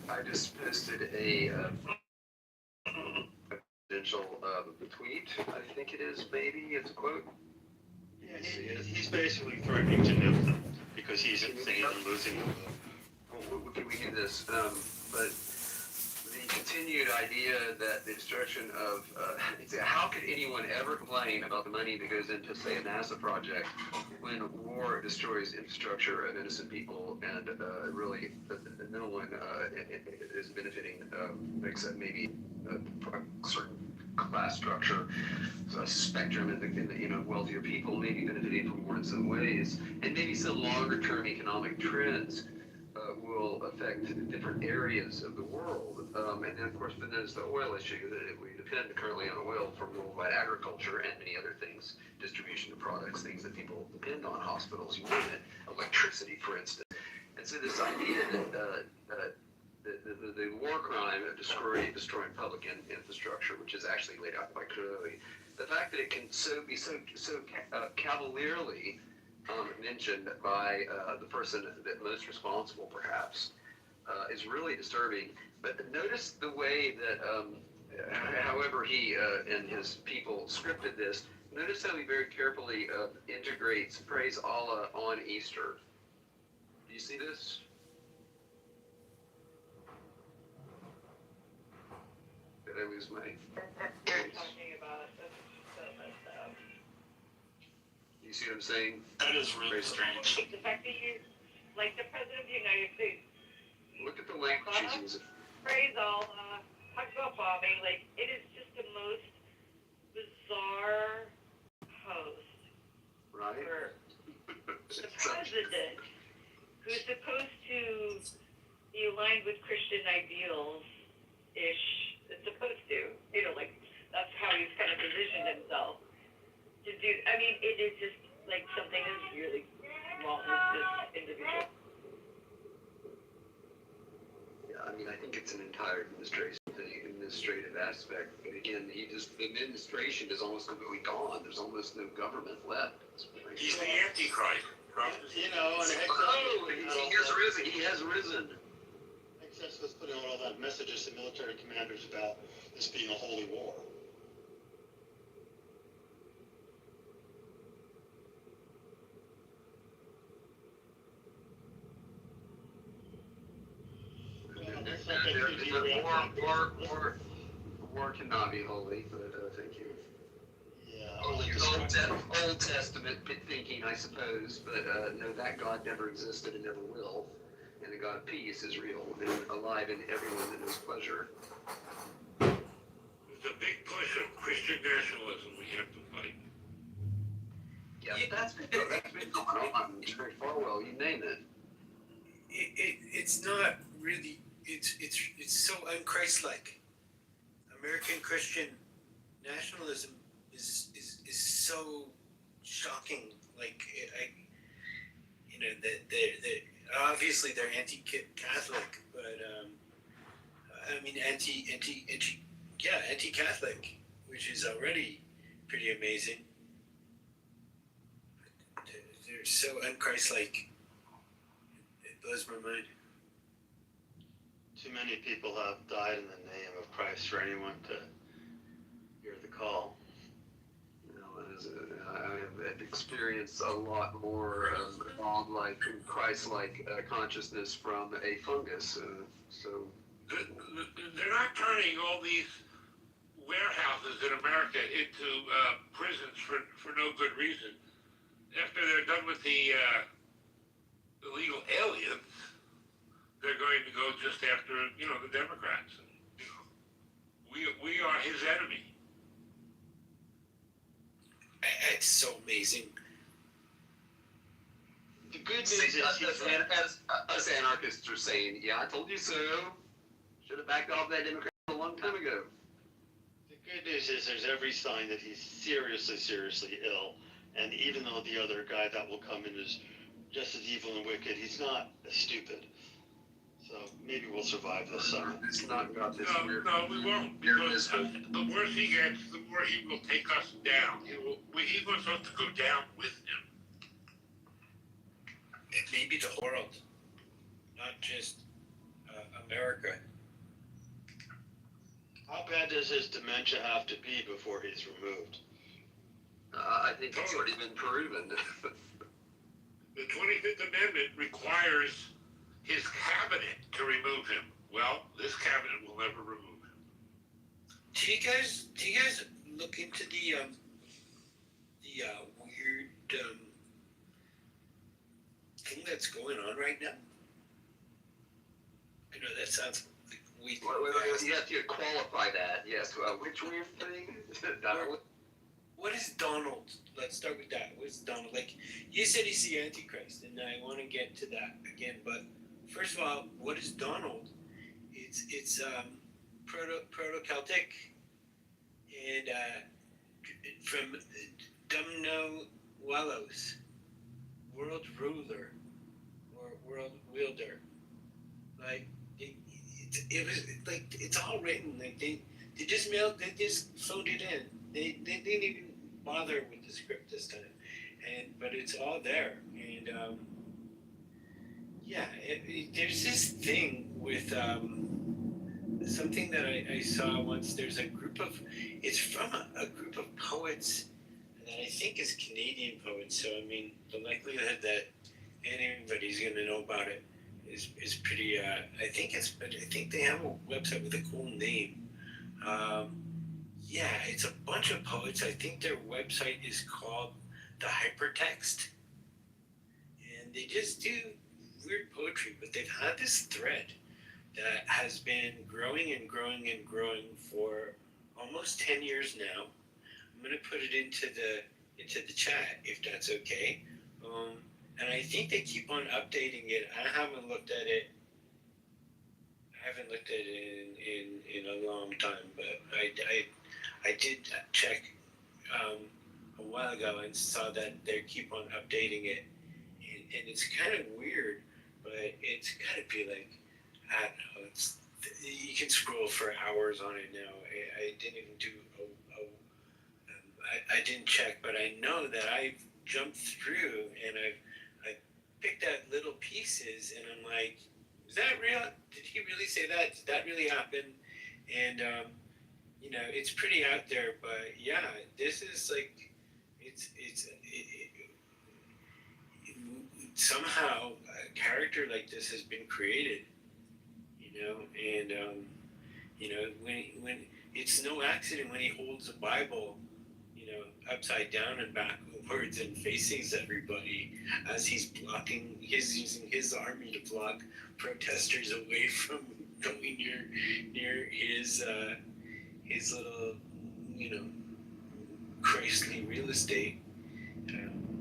I just posted a potential tweet. I think it is, maybe it's a quote. Yeah, he's basically threatening to nuke them because he's insane and losing the vote. Well, can we do this? But the continued idea that the destruction of how could anyone ever complain about the money that goes into, say, a NASA project when war destroys infrastructure of innocent people and really no one is benefiting except maybe a certain class structure, so a spectrum in the wealthier people maybe benefiting from war in some ways, and maybe some longer term economic trends will affect different areas of the world. And then, of course, but there's the oil issue that we depend currently on oil for worldwide agriculture and many other things, distribution of products, things that people depend on, hospitals, you name it, electricity, for instance. And so this idea that the war crime of destroying public infrastructure, which is actually laid out quite clearly, the fact that it can be so cavalierly mentioned by the person that most responsible, perhaps, is really disturbing. But notice the way that, however he and his people scripted this, notice how he very carefully integrates praise Allah on Easter. Do you see this? Did I lose my... You're talking about You see what I'm saying? That is really strange. the fact that you, like the President of the United States, Look at the language he's using. praise Allah, talks about bombing, like it is just the most bizarre post Right? for the president who's supposed to be aligned with Christian ideals-ish. It's supposed to, like that's how he's kind of positioned himself. To do, I mean, it is just like something is really wrong with this individual. Yeah, I mean, I think it's an entire administrative aspect. But again, the administration is almost completely gone. There's almost no government left. He's the Antichrist. And He has risen. He has risen. Excess was putting out all that messages to military commanders about this being a holy war. War cannot be holy, but thank you. Yeah. Old Testament thinking, I suppose, but no, that God never existed and never will. And the God of peace is real and alive in everyone that knows pleasure. There's a big push of Christian nationalism we have to fight. Yeah, that's been going on very Farwell, you name it. It's not really. It's so unchristlike. American Christian nationalism is so shocking. Like they obviously they're anti-Catholic, but I mean anti-Catholic, which is already pretty amazing. They're so unchristlike. It blows my mind. Too many people have died in the name of Christ for anyone to hear the call. I have experienced a lot more God-like, Christ-like consciousness from a fungus. So They're not turning all these warehouses in America into prisons for no good reason. After they're done with the illegal aliens, they're going to go just after, the Democrats. We are his enemy. It's so amazing. The good news is us anarchists are saying, yeah, I told you so. Should have backed off that Democrat a long time ago. the good news is there's every sign that he's seriously ill, and even though the other guy that will come in is just as evil and wicked, he's not as stupid. So maybe we'll survive this summer. It's not got this weird. No, we won't, because the worse he gets, the more he will take us down. He wants us to go down with him. It may be the world, not just America. How bad does his dementia have to be before he's removed? I think it's already been proven. The 25th Amendment requires his cabinet to remove him. Well, this cabinet will never remove him. Do you guys look into the weird thing that's going on right now? I know that sounds like weird. You have to qualify that. Yes. Which weird thing? What is Donald? Let's start with that. What's Donald? Like, you said he's the Antichrist, and I want to get to that again. But first of all, what is Donald? It's Proto-Celtic, and from Dumno Walos, world ruler or world wielder. Like it was like it's all written. Like they just phoned it in. They didn't even bother with the script this time, but it's all there. And there's this thing with something that I saw once. There's it's from a group of poets that I think is Canadian poets. So I mean, the likelihood that anybody's going to know about it is pretty. I think they have a website with a cool name. It's a bunch of poets. I think their website is called The Hypertext. And they just do weird poetry, but they've had this thread that has been growing and growing and growing for almost 10 years now. I'm going to put it into the chat, if that's okay. And I think they keep on updating it. I haven't looked at it in a long time, but I did check a while ago and saw that they keep on updating it, and it's kind of weird, but it's got to be like, I don't know, you can scroll for hours on it now. I didn't even do I didn't check, but I know that I've jumped through and I picked out little pieces, and I'm like, is that real? Did he really say that? Did that really happen? And it's pretty out there, but yeah, this is like, somehow a character like this has been created, and when it's no accident when he holds the Bible, upside down and backwards and faces everybody as he's using his army to block protesters away from going near his little, Christly real estate.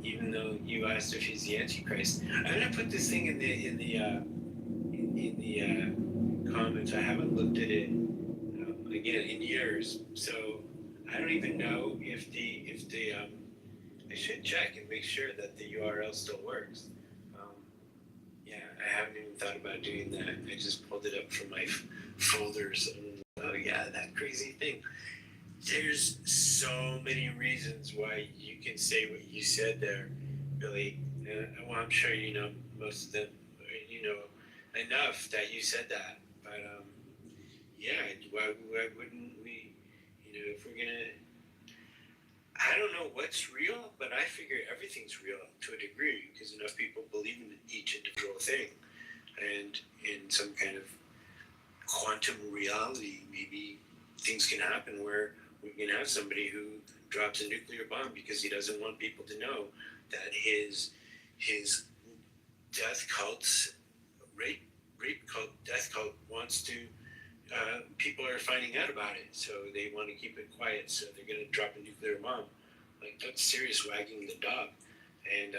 Even though you asked if he's the Antichrist, I'm gonna put this thing in the comments. I haven't looked at it again in years, so I don't even know if the I should check and make sure that the URL still works. I haven't even thought about doing that. I just pulled it up from my folders. And, that crazy thing. There's so many reasons why you can say what you said there, Billy. Well, I'm sure you know most of them. Enough that you said that. But why wouldn't we? If we're gonna, I don't know what's real, but I figure everything's real to a degree because enough people believe in each individual thing, and in some kind of quantum reality, maybe things can happen where we can have somebody who drops a nuclear bomb because he doesn't want people to know that his death cult's rape cult, death cult wants to. People are finding out about it, so they want to keep it quiet. So they're going to drop a nuclear bomb. Like, that's serious wagging the dog, and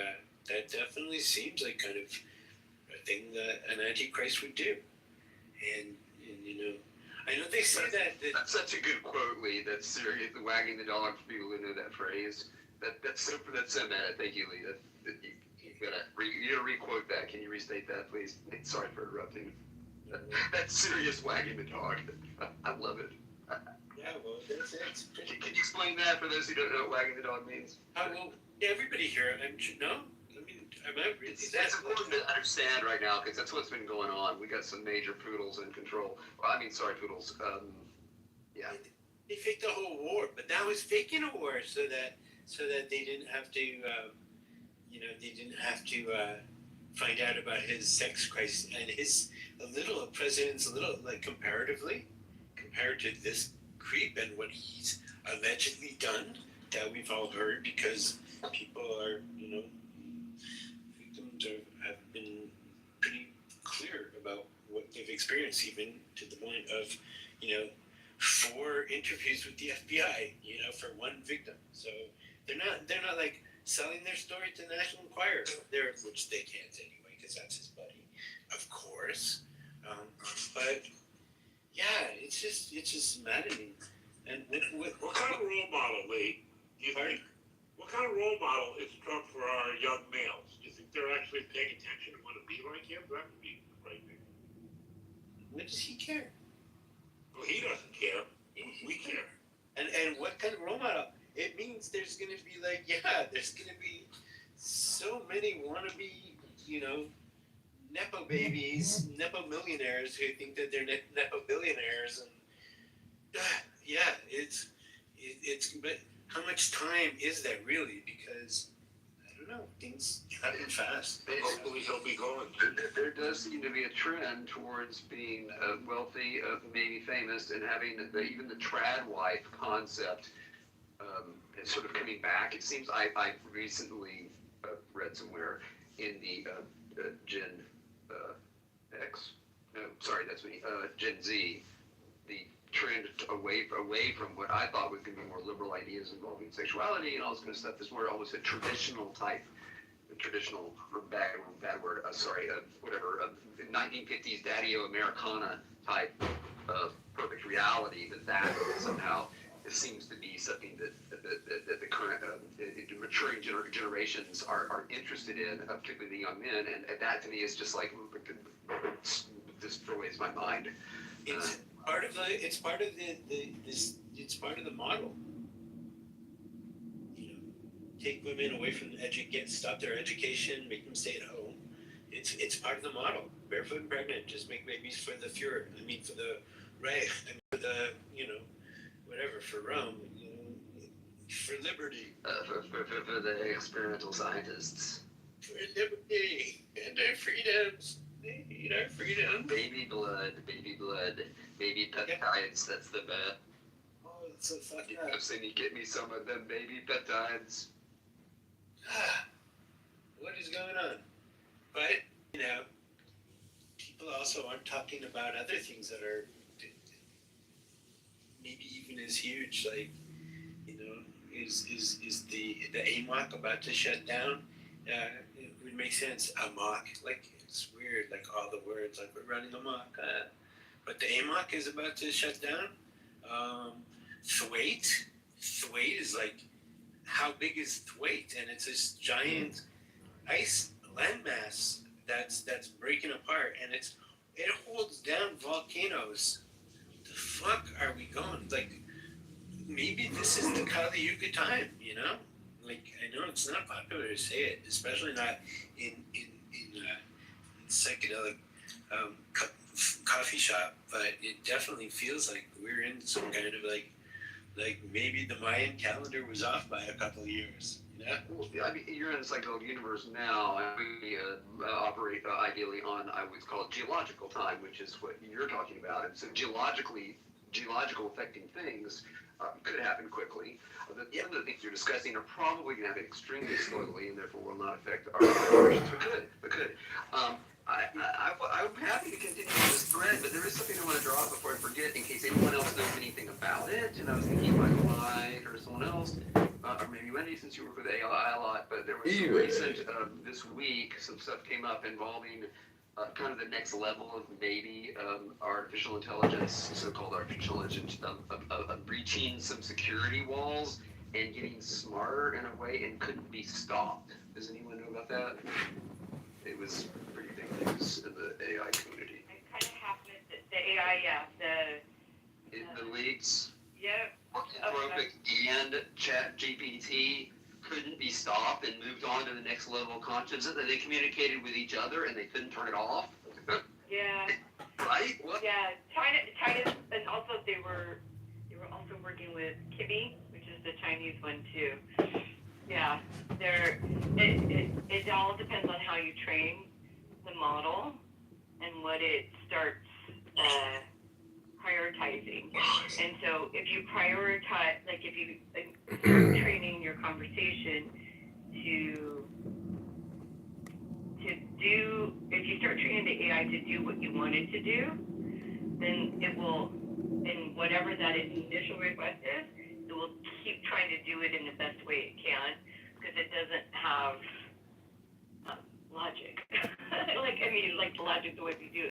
that definitely seems like kind of a thing that an antichrist would do. And I know they say that's such a good quote, Lee. That's serious. The wagging the dog for people who know that phrase. That's so mad. Thank you, Lee. You gotta re-quote that. Can you restate that, please? Sorry for interrupting. That's serious wagging the dog. I love it. Yeah, well, that's pretty. Can you explain that for those who don't know what wagging the dog means? Well, everybody here, no? I mean, Am I really It's that important to understand right now because that's what's been going on. We got some major poodles in control. Well, I mean, sorry, poodles. Yeah. They faked the whole war, but that was faking a war so that they didn't have to, they didn't have to find out about his sex crisis and his president's a little like comparatively compared to this creep and what he's allegedly done that we've all heard because people are victims have been pretty clear about what they've experienced, even to the point of 4 interviews with the FBI, for one victim. So they're not like selling their story to the National Enquirer, which they can't anyway because that's his buddy, of course. But yeah, it's just maddening. And What kind of role model, Lee, do you think? What kind of role model is Trump for our young males? Do you think they're actually paying attention and want to be like him? That would be frightening. what does he care? Well, he doesn't care. We care. And what kind of role model? It means there's gonna be there's gonna be so many wannabe, nepo babies, nepo millionaires who think that they're nepo billionaires, and it's but how much time is that really? Because I don't know, things happen fast. Hopefully he'll be gone. There does seem to be a trend towards being wealthy, maybe famous, and having even the trad wife concept is sort of coming back. It seems I recently read somewhere in the Gen X, no, sorry, that's me, Gen Z, the trend away from what I thought was going to be more liberal ideas involving sexuality and all this kind of stuff is more almost a traditional, bad word, whatever, 1950s Daddy-O Americana type of perfect reality that somehow it seems to be something that the current maturing generations are interested in, particularly the young men, and that to me is just like just destroys my mind. It's part of the model. Take women away from stop their education, make them stay at home. It's part of the model. Barefoot and pregnant, just make babies for the Fuhrer. I mean, for the Reich. I mean, for the whatever, for Rome. For liberty. For the experimental scientists. For liberty and our freedoms. They need our freedom. Baby blood, baby peptides. That's the bet. Oh, it's so fucked up. I'm saying you get me some of them baby peptides. What is going on? But people also aren't talking about other things that are maybe even as huge. Like, is the AMOC about to shut down? It would make sense. AMOC, like it's weird, like all the words, like we're running amok. But the AMOC is about to shut down. Thwaite is like, how big is Thwaite? And it's this giant ice landmass that's breaking apart, and it holds down volcanoes. The fuck are we going? Like, maybe this is the Kali Yuga time, Like, I know it's not popular to say it, especially not in psychedelic coffee shop, but it definitely feels like we're in some kind of like maybe the Mayan calendar was off by a couple of years. Well, I mean, you're in a psychedelic universe now, and we operate ideally on, I would call it geological time, which is what you're talking about. And so geological affecting things could happen quickly. The other things you're discussing are probably going to happen extremely slowly, and therefore will not affect our operations, but could. I'm happy to continue this thread, but there is something I want to draw up before I forget, in case anyone else knows anything about it. And I was thinking Michael White or someone else, or maybe Wendy, since you work with AI a lot. But there was some recent this week, some stuff came up involving kind of the next level of maybe artificial intelligence, so-called artificial intelligence, breaching some security walls and getting smarter in a way and couldn't be stopped. Does anyone know about that? It was pretty big news in the AI community. I kind of happened the AI, The leaks, yeah. Anthropic and ChatGPT couldn't be stopped and moved on to the next level of consciousness, that they communicated with each other and they couldn't turn it off. Yeah. Right? What? Yeah. China, and also they were also working with Kibi, which is the Chinese one too. Yeah. It all depends on how you train the model and what it starts prioritizing. And so if you prioritize, like if you start training your conversation to do, if you start training the AI to do what you want it to do, then it will, in whatever that initial request is, it will keep trying to do it in the best way it can, because it doesn't have logic. Like the logic the way we do it.